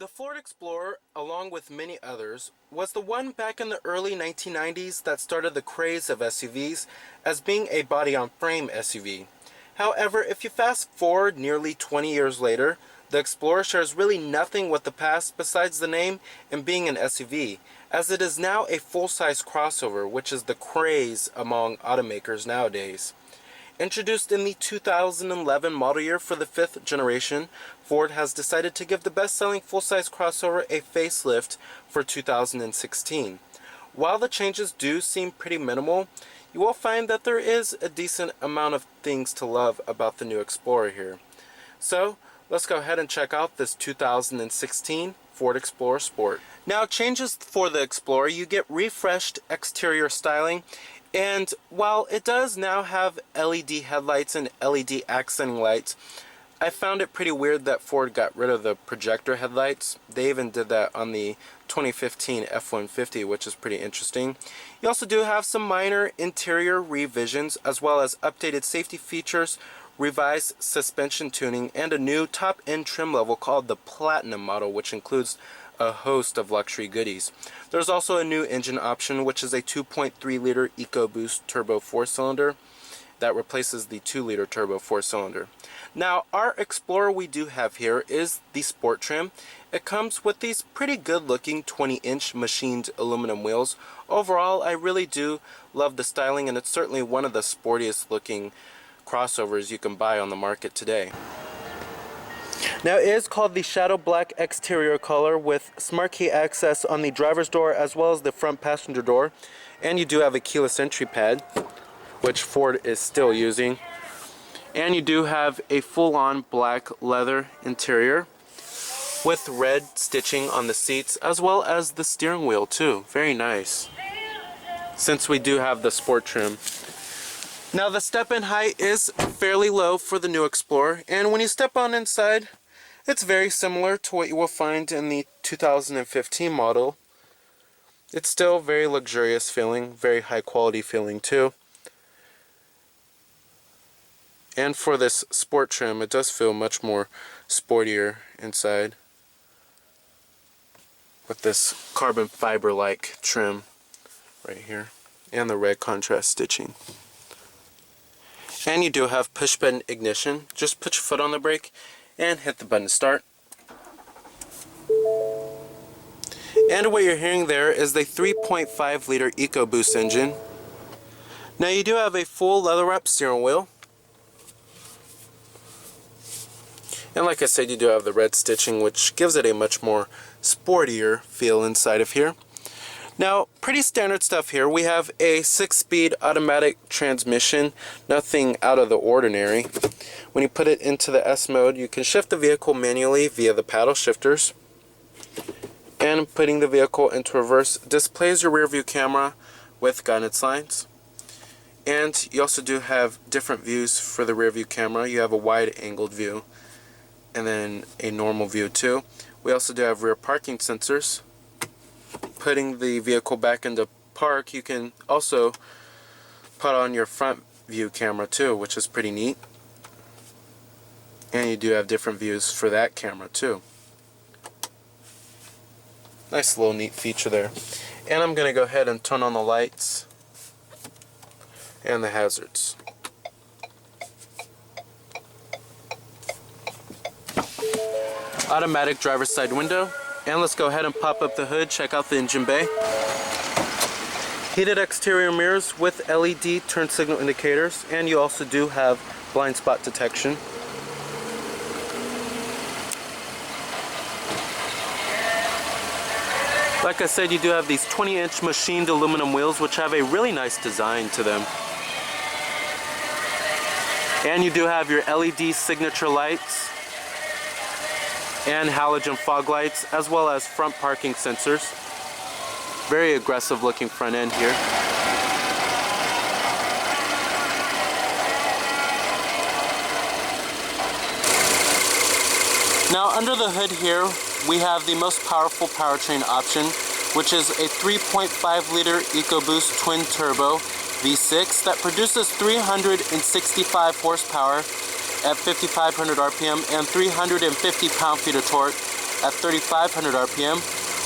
The Ford Explorer, along with many others, was the one back in the early 1990s that started the craze of SUVs as being a body-on-frame SUV. However, if you fast forward nearly 20 years later, the Explorer shares really nothing with the past besides the name and being an SUV, as it is now a full-size crossover, which is the craze among automakers nowadays. Introduced in the 2011 model year for the 5th generation, Ford has decided to give the best-selling full-size crossover a facelift for 2016. While the changes do seem pretty minimal, you will find that there is a decent amount of things to love about the new Explorer here. So, let's go ahead and check out this 2016 Ford Explorer Sport. Now, changes for the Explorer: you get refreshed exterior styling, and while it does now have LED headlights and LED accenting lights, I found it pretty weird that Ford got rid of the projector headlights. They even did that on the 2015 F-150, which is pretty interesting. You also do have some minor interior revisions, as well as updated safety features, revised suspension tuning, and a new top-end trim level called the Platinum model, which includes a host of luxury goodies. There's also a new engine option, which is a 2.3-liter EcoBoost turbo 4-cylinder that replaces the 2-liter turbo 4-cylinder. Now, our Explorer we do have here is the Sport trim. It comes with these pretty good-looking 20-inch machined aluminum wheels. Overall, I really do love the styling, and it's certainly one of the sportiest-looking crossovers you can buy on the market today. Now, it is called the Shadow Black exterior color with smart key access on the driver's door as well as the front passenger door, and you do have a keyless entry pad, which Ford is still using, and you do have a full-on black leather interior with red stitching on the seats as well as the steering wheel too. Very nice, since we do have the Sport trim. Now, the step-in height is fairly low for the new Explorer, and when you step on inside, it's very similar to what you will find in the 2015 model. It's still very luxurious feeling, very high quality feeling too. And for this Sport trim, it does feel much more sportier inside, with this carbon fiber-like trim right here, and the red contrast stitching. And you do have push button ignition. Just put your foot on the brake and hit the button to start. And what you're hearing there is the 3.5-liter EcoBoost engine. Now, you do have a full leather-wrapped steering wheel. And like I said, you do have the red stitching, which gives it a much more sportier feel inside of here. Now, pretty standard stuff here. We have a 6-speed automatic transmission, nothing out of the ordinary. When you put it into the S mode, you can shift the vehicle manually via the paddle shifters. And putting the vehicle into reverse displays your rear view camera with guidance lines. And you also do have different views for the rear view camera. You have a wide angled view and then a normal view too. We also do have rear parking sensors. Putting the vehicle back into park, you can also put on your front view camera too, which is pretty neat. And you do have different views for that camera too. Nice little neat feature there. And I'm going to go ahead and turn on the lights and the hazards. Automatic driver's side window. And let's go ahead and pop up the hood, check out the engine bay. Heated exterior mirrors with LED turn signal indicators, and you also do have blind spot detection. Like I said, you do have these 20-inch machined aluminum wheels, which have a really nice design to them. And you do have your LED signature lights and halogen fog lights, as well as front parking sensors. Very aggressive looking front end here. Now, under the hood here, we have the most powerful powertrain option, which is a 3.5-liter EcoBoost twin turbo V6 that produces 365 horsepower at 5,500 RPM and 350 pound-feet of torque at 3,500 RPM,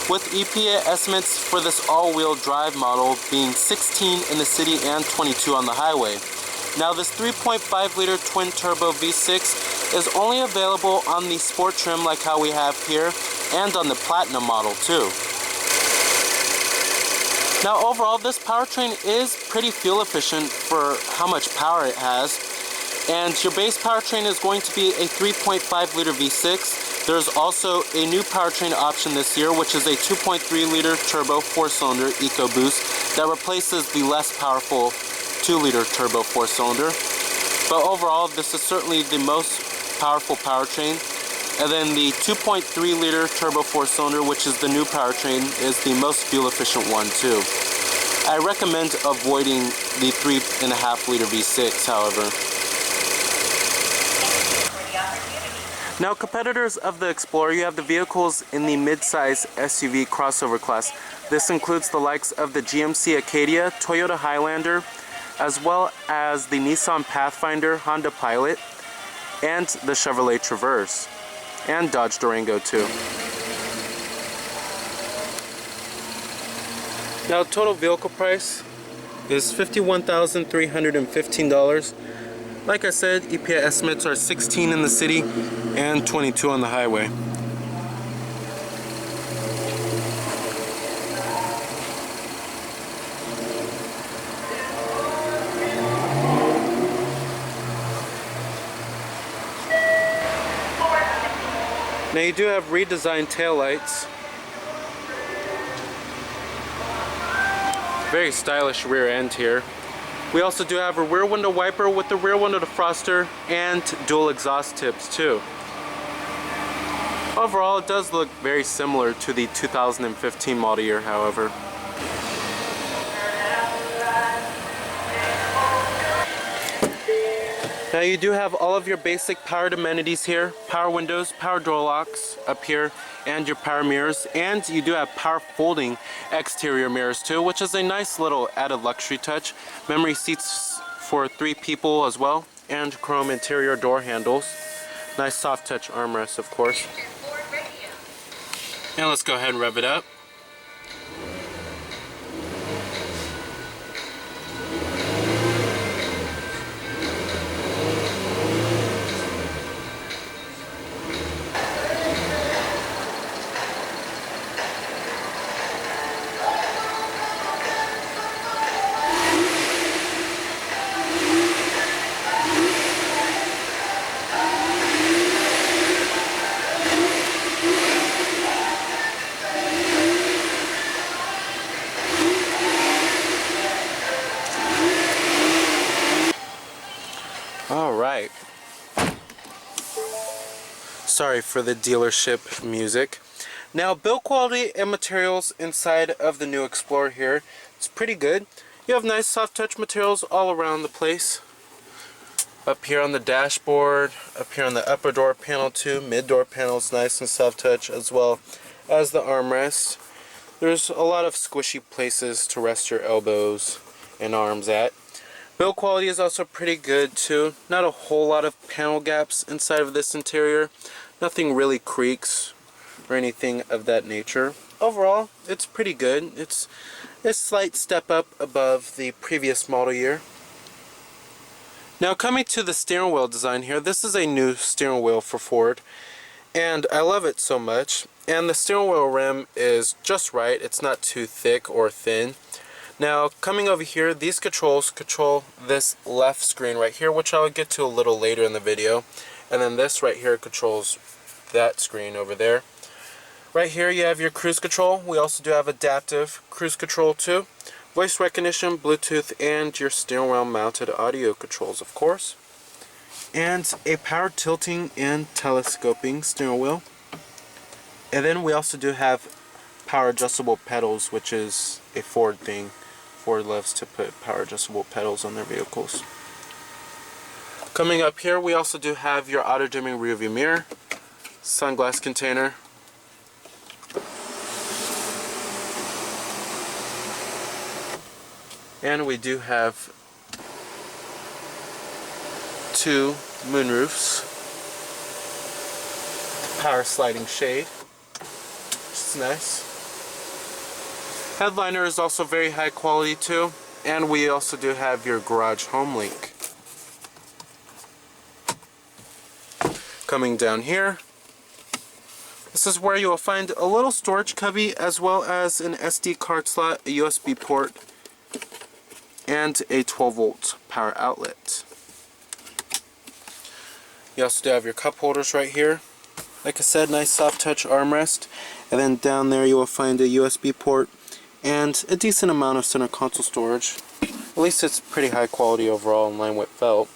with EPA estimates for this all-wheel drive model being 16 in the city and 22 on the highway. Now this 3.5 liter twin turbo V6 is only available on the sport trim like how we have here, and on the Platinum model too. Now overall, this powertrain is pretty fuel efficient for how much power it has, and your base powertrain is going to be a 3.5 liter V6. There's also a new powertrain option this year, which is a 2.3 liter turbo 4-cylinder EcoBoost that replaces the less powerful 2 liter turbo 4-cylinder. But overall, this is certainly the most powerful powertrain. And then the 2.3 liter turbo 4-cylinder, which is the new powertrain, is the most fuel efficient one too. I recommend avoiding the 3.5 liter V6, however. Now, competitors of the Explorer, you have the vehicles in the mid-size SUV crossover class. This includes the likes of the GMC Acadia, Toyota Highlander, as well as the Nissan Pathfinder, Honda Pilot, and the Chevrolet Traverse, and Dodge Durango too. Now, total vehicle price is $51,315. Like I said, EPA estimates are 16 in the city and 22 on the highway. Now you do have redesigned taillights. Very stylish rear end here. We also do have a rear window wiper with the rear window defroster and dual exhaust tips too. Overall, it does look very similar to the 2015 model year, however. Now you do have all of your basic powered amenities here: power windows, power door locks up here, and your power mirrors, and you do have power folding exterior mirrors too, which is a nice little added luxury touch. Memory seats for 3 people as well, and chrome interior door handles. Nice soft touch armrests, of course. And let's go ahead and rev it up. Alright. Sorry for the dealership music. Now, build quality and materials inside of the new Explorer here, it's pretty good. You have nice soft touch materials all around the place. Up here on the dashboard, up here on the upper door panel too, mid door panel is nice and soft touch, as well as the armrest. There's a lot of squishy places to rest your elbows and arms at. Build quality is also pretty good too. Not a whole lot of panel gaps inside of this interior. Nothing really creaks or anything of that nature. Overall, it's pretty good. It's a slight step up above the previous model year. Now, coming to the steering wheel design here, this is a new steering wheel for Ford, and I love it so much. And the steering wheel rim is just right. It's not too thick or thin. Now, coming over here, these controls control this left screen right here, which I'll get to a little later in the video. And then this right here controls that screen over there. Right here you have your cruise control. We also do have adaptive cruise control too. Voice recognition, Bluetooth, and your steering wheel mounted audio controls, of course. And a power tilting and telescoping steering wheel. And then we also do have power adjustable pedals, which is a Ford thing. Ford loves to put power adjustable pedals on their vehicles. Coming up here, we also do have your auto dimming rear view mirror, sunglass container, and we do have 2 moonroofs, power sliding shade, It's nice. Headliner is also very high quality too. And we also do have your garage home link. Coming down here, this is where you will find a little storage cubby as well as an SD card slot, a USB port, and a 12-volt power outlet. You also do have your cup holders right here. Like I said, nice soft touch armrest. And then down there you will find a USB port and a decent amount of center console storage. At least it's pretty high quality overall in line with felt.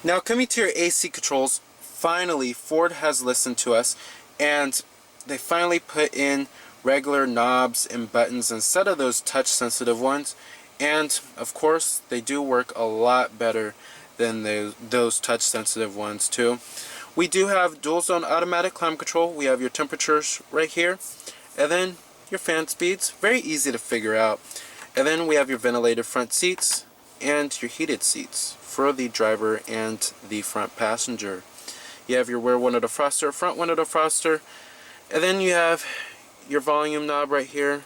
Now coming to your AC controls, finally Ford has listened to us and they finally put in regular knobs and buttons instead of those touch sensitive ones. And of course they do work a lot better than those touch sensitive ones too. We do have dual zone automatic climate control. We have your temperatures right here, and then your fan speeds, very easy to figure out. And then we have your ventilated front seats and your heated seats for the driver and the front passenger. You have your rear window defroster, front window defroster, and then you have your volume knob right here,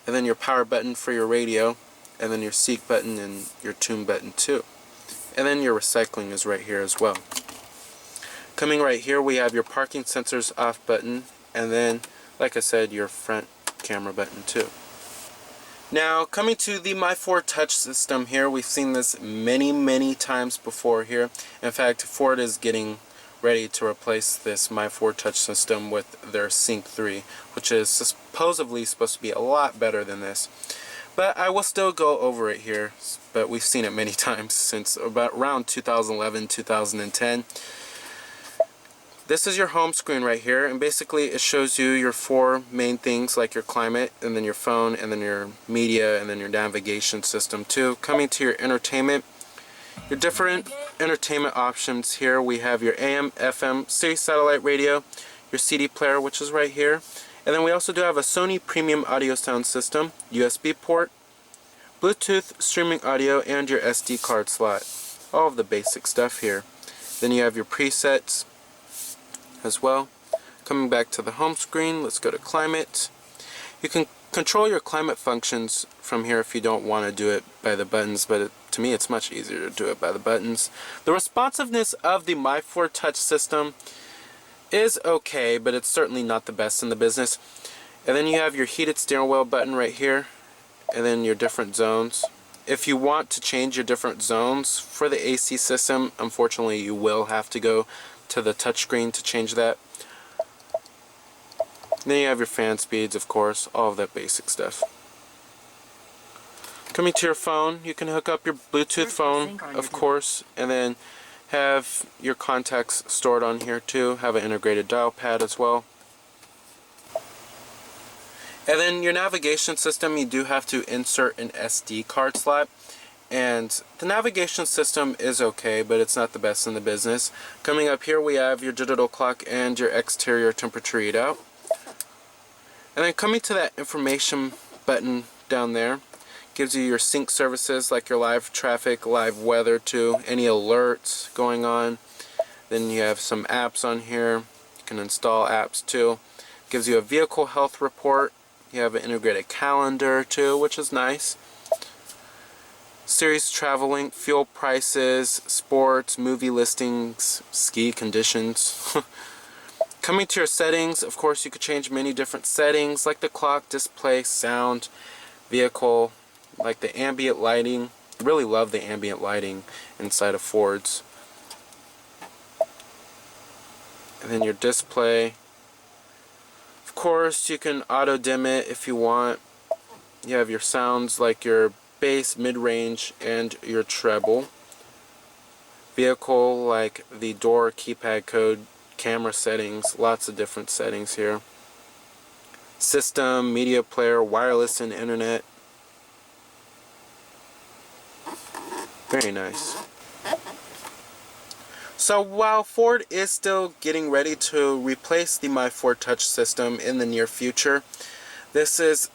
and then your power button for your radio, and then your seat button and your tune button too. And then your recycling is right here as well. Coming right here we have your parking sensors off button, and then like I said, your front camera button too. Now coming to the Myford touch system here, we've seen this many times before here. In fact, Ford is getting ready to replace this Myford touch system with their Sync 3, which is supposedly supposed to be a lot better than this. But I will still go over it here, but we've seen it many times since about around 2011, 2010. This is your home screen right here, and basically it shows you your four main things like your climate, and then your phone, and then your media, and then your navigation system too. Coming to your entertainment, your different entertainment options here. We have your AM, FM, Sirius satellite radio, your CD player, which is right here. And then we also do have a Sony premium audio sound system, USB port, Bluetooth streaming audio, and your SD card slot. All of the basic stuff here. Then you have your presets as well. Coming back to the home screen, let's go to climate. You can control your climate functions from here if you don't want to do it by the buttons, but to me it's much easier to do it by the buttons. The responsiveness of the Myford touch system is okay, but it's certainly not the best in the business. And then you have your heated steering wheel button right here, and then your different zones. If you want to change your different zones for the AC system, unfortunately you will have to go to the touchscreen to change that. Then you have your fan speeds, of course, all of that basic stuff. Coming to your phone, you can hook up your Bluetooth phone, of course, and then have your contacts stored on here too. Have an integrated dial pad as well. And then your navigation system, you do have to insert an SD card slot. And the navigation system is okay, but it's not the best in the business. Coming up here we have your digital clock and your exterior temperature readout. And then coming to that information button down there, gives you your sync services like your live traffic, live weather too, any alerts going on. Then you have some apps on here. You can install apps too. Gives you a vehicle health report. You have an integrated calendar too, which is nice. Series traveling, fuel prices, sports, movie listings, ski conditions. Coming to your settings, of course you could change many different settings like the clock, display, sound, vehicle, like the ambient lighting. I really love the ambient lighting inside of Fords. And then your display. Of course you can auto dim it if you want. You have your sounds like your bass, mid-range, and your treble. Vehicle like the door keypad code, camera settings, lots of different settings here. System, media player, wireless and internet. Very nice. So while Ford is still getting ready to replace the Myford touch system in the near future, this is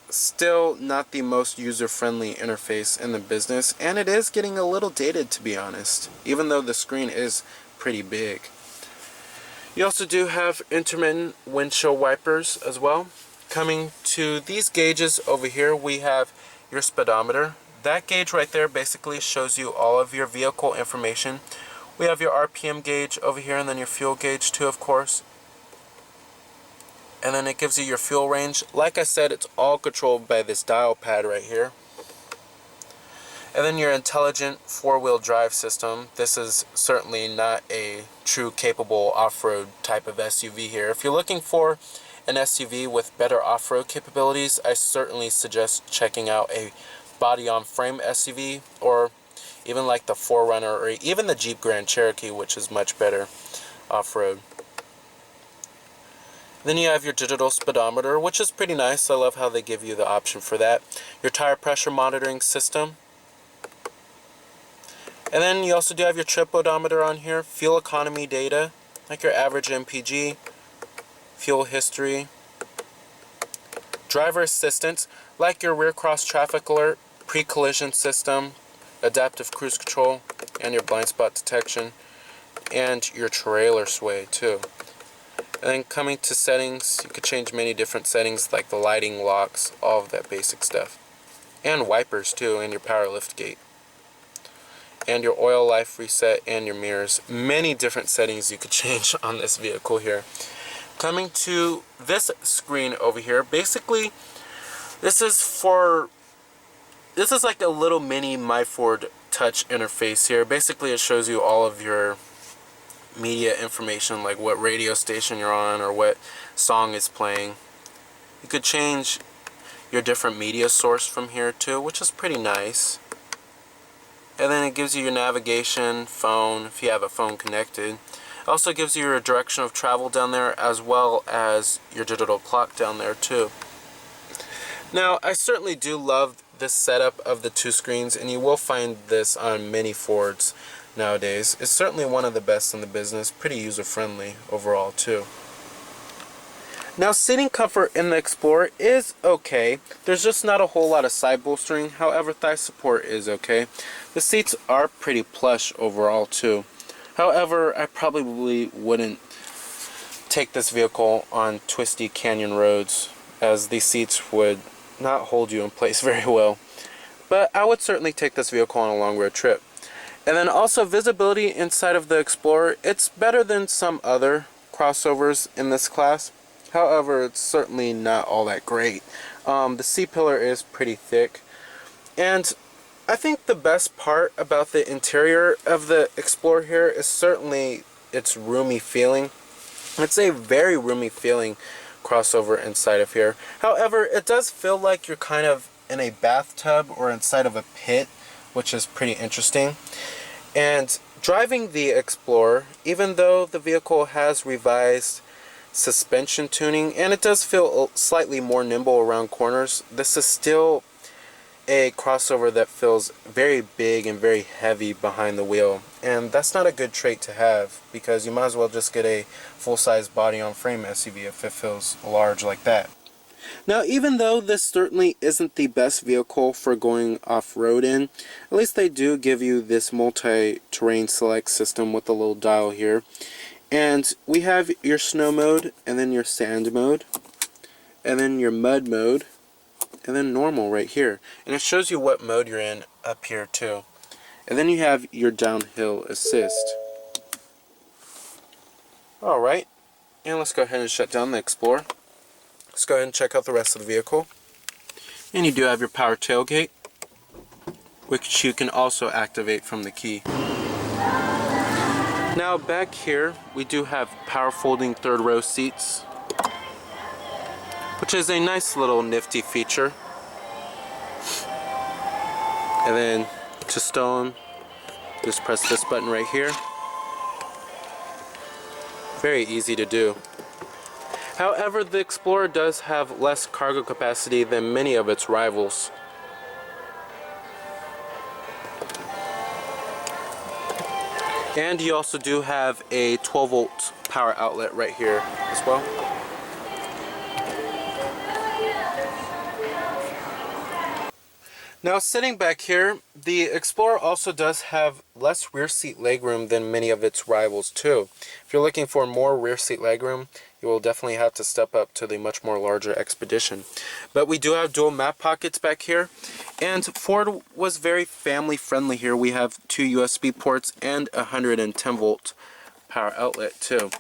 still not the most user-friendly interface in the business, and it is getting a little dated, to be honest, even though the screen is pretty big. You also do have intermittent windshield wipers as well. Coming to these gauges over here, we have your speedometer. That gauge right there basically shows you all of your vehicle information. We have your RPM gauge over here, and then your fuel gauge too, of course. And then it gives you your fuel range. Like I said, it's all controlled by this dial pad right here. And then your intelligent four-wheel drive system. This is certainly not a true capable off-road type of SUV here. If you're looking for an SUV with better off-road capabilities, I certainly suggest checking out a body-on-frame SUV, or even like the 4Runner, or even the Jeep Grand Cherokee, which is much better off-road. Then you have your digital speedometer, which is pretty nice. I love how they give you the option for that. Your tire pressure monitoring system. And then you also do have your trip odometer on here, fuel economy data, like your average MPG, fuel history, driver assistance, like your rear cross traffic alert, pre-collision system, adaptive cruise control, and your blind spot detection, and your trailer sway too. And then coming to settings, you could change many different settings like the lighting, locks, all of that basic stuff. And wipers too, and your power lift gate. And your oil life reset, and your mirrors. Many different settings you could change on this vehicle here. Coming to this screen over here, basically this is like a little mini Myford touch interface here. Basically it shows you all of your media information, like what radio station you're on or what song is playing. You could change your different media source from here too, which is pretty nice. And then it gives you your navigation, phone, if you have a phone connected. It also gives you your direction of travel down there, as well as your digital clock down there too. Now, I certainly do love this setup of the two screens, and you will find this on many Fords nowadays. It's certainly one of the best in the business, pretty user-friendly overall too. Now, seating comfort in the Explorer is okay. There's just not a whole lot of side bolstering. However, thigh support is okay. The seats are pretty plush overall too. However, I probably wouldn't take this vehicle on twisty canyon roads, as these seats would not hold you in place very well. But I would certainly take this vehicle on a long road trip. And then also visibility inside of the Explorer, it's better than some other crossovers in this class. However, it's certainly not all that great. The C-pillar is pretty thick. And I think the best part about the interior of the Explorer here is certainly its roomy feeling. It's a very roomy feeling crossover inside of here. However, it does feel like you're kind of in a bathtub or inside of a pit, which is pretty interesting. And driving the Explorer, even though the vehicle has revised suspension tuning, and it does feel slightly more nimble around corners, this is still a crossover that feels very big and very heavy behind the wheel, and that's not a good trait to have, because you might as well just get a full-size body-on-frame SUV if it feels large like that. Now, even though this certainly isn't the best vehicle for going off-road in, at least they do give you this multi-terrain select system with a little dial here. And we have your snow mode, and then your sand mode, and then your mud mode, and then normal right here. And it shows you what mode you're in up here too. And then you have your downhill assist. Alright, and let's go ahead and shut down the Explorer. Let's go ahead and check out the rest of the vehicle. And you do have your power tailgate, which you can also activate from the key. Now back here, we do have power folding third row seats, which is a nice little nifty feature. And then to stow them, just press this button right here. Very easy to do. However, the Explorer does have less cargo capacity than many of its rivals. And you also do have a 12-volt power outlet right here as well. Now sitting back here, the Explorer also does have less rear seat legroom than many of its rivals too. If you're looking for more rear seat legroom, you will definitely have to step up to the much more larger Expedition. But we do have dual map pockets back here, and Ford was very family friendly here. We have 2 USB ports and a 110 volt power outlet too.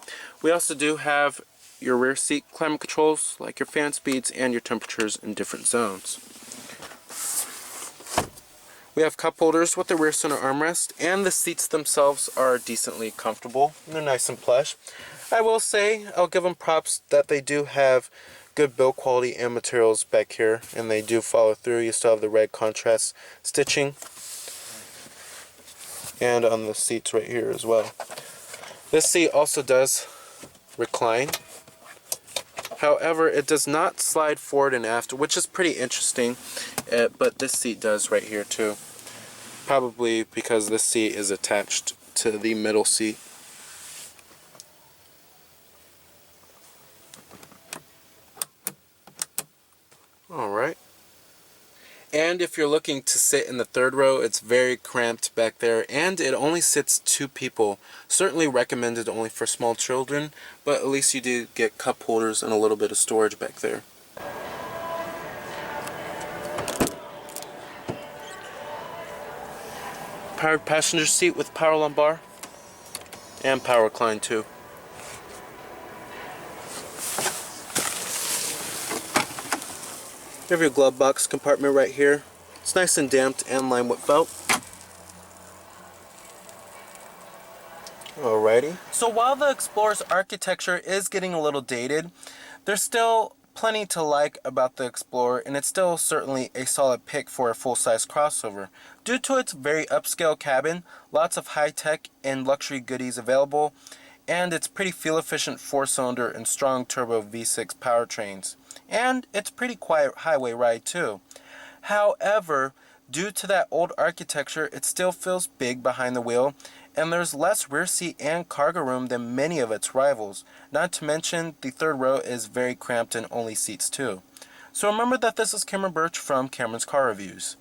We also do have your rear seat climate controls, like your fan speeds and your temperatures in different zones. We have cup holders with the rear center armrest, and the seats themselves are decently comfortable. They're nice and plush. I will say, I'll give them props that they do have good build quality and materials back here, and they do follow through. You still have the red contrast stitching, and on the seats right here as well. This seat also does recline. However, it does not slide forward and aft, which is pretty interesting, but this seat does right here too. Probably because this seat is attached to the middle seat. Alright. And if you're looking to sit in the third row, it's very cramped back there, and it only sits 2 people. Certainly recommended only for small children, but at least you do get cup holders and a little bit of storage back there. Powered passenger seat with power lumbar and power recline too. You have your glove box compartment right here. It's nice and damped and lined with felt. Alrighty. So while the Explorer's architecture is getting a little dated, there's still plenty to like about the Explorer, and it's still certainly a solid pick for a full-size crossover. Due to its very upscale cabin, lots of high-tech and luxury goodies available, and its pretty fuel-efficient 4-cylinder and strong turbo V6 powertrains. And it's pretty quiet highway ride too. However, due to that old architecture, it still feels big behind the wheel, and there's less rear seat and cargo room than many of its rivals. Not to mention, the third row is very cramped and only seats 2. So remember that this is Cameron Birch from Cameron's Car Reviews.